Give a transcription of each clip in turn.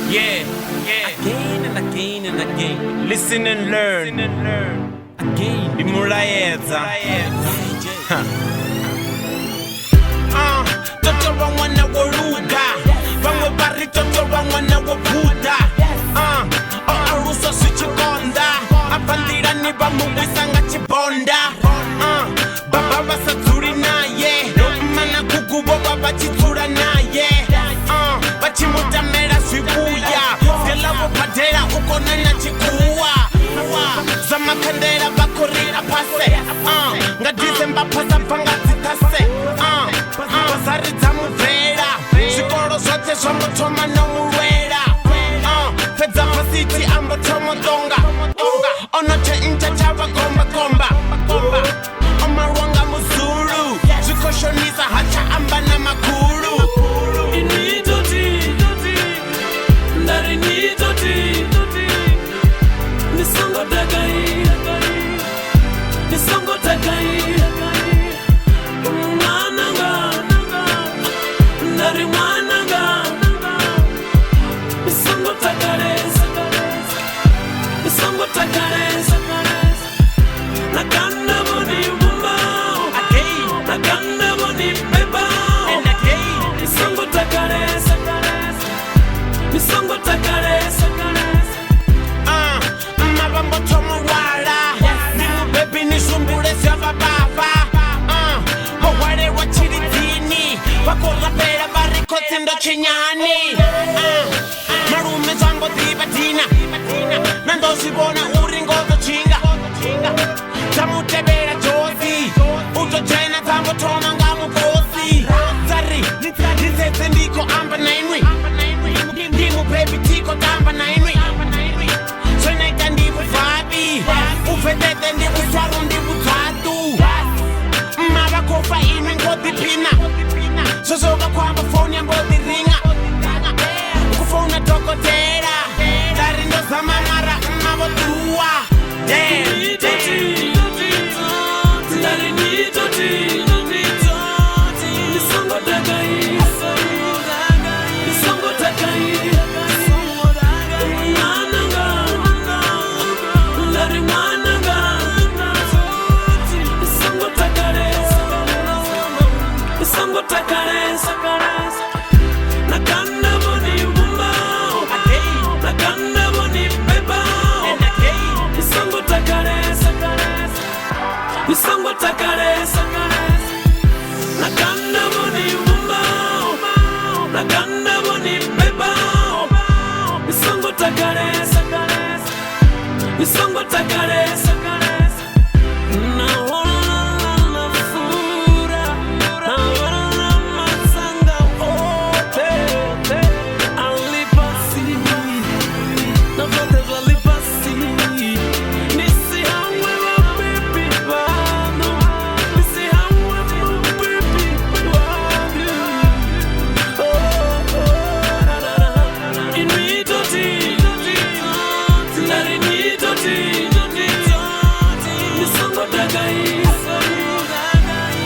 Yeah, again and again and again. Listen and learn. Again. Imulaeza. Toto bangwana woluga. Bangwe bari toto bangwana wobuda. Aruso sichikonda. Apandira ni bamuwisanga chibonda. Baba basazuri naye. Mana kukubo baba chitsura naye. Bachimutamera swibuya. Skela wopadera ukonana chikuwa. Zamakandera bakorira pase. Nga December pasa panga zitase. Bazari zamuvera. Zvikoro zvote zvambotoma nomurwera. Pedza pasiti ambotoma tonga. Onote incha chava komba komba. Omarwanga muzuru. Zvikoshonisa hacha amba na makuru. Initoti, ndari nitoti. Nisongo takai, nisongo takai. Mwananga, ndari mwananga. Nisongo takareza, nisongo takareza. Nakanda boni mumbao, nakanda boni mbebao. Nisongo takareza, nisongo takareza. Mabambo tomawala. Nimu baby nishumbule syava baba. Mawale wa chiritini. Wakola pera barikote ndo chinyani. Marume zango dibatina. Nando sibona uringozo chinga. Tamutebera jozi. Uto jena tambo toma ngamu kosi. Zari, nitete ndiko amba nainwi. Ndimu baby tiko tamba nainwi. Sonaita ndibu fabi. Ufetete ndibu swaru ndibu tatu. Maba kofa inwi ngodi pina. Sosoka kwamba phone ya ngodi ringa. Ukufona dokotera. Dari ndo zamamara mabotua. Nitoti, ndari nitoti. Nisongo takai, nisongo takai. Mwananga, ndari mwananga. Nisongo takareza, nisongo takareza. Nakanda boni mumbao, nakanda boni mbebao. Nisongo takareza, nisongo takareza. Nakanda boni mumbao, nakanda boni mbebao. Nisongo takareza, nisongo takareza. Naona fura, naona masanga ote. Alipasi, napoteza lipasi. Nisihamwe mabibi wanu, nisihamwe mabibi wanu. Initoti, ndari nitoti. Nisongo takai,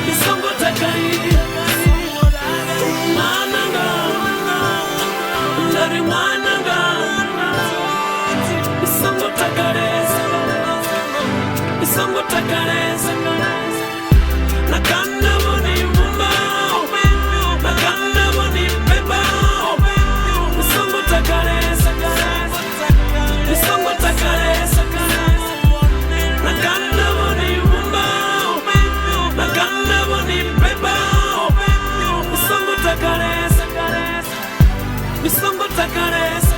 nisongo takai. Mwananga, ndari mwananga. Nisongo takareza, nisongo takareza. Nakanda boni mumbao, nakanda boni mbebao. Nisongo takareza, nisongo takareza. Nakanda boni mumbao, nakanda boni mbebao. Nisongo takareza, nisongo takareza.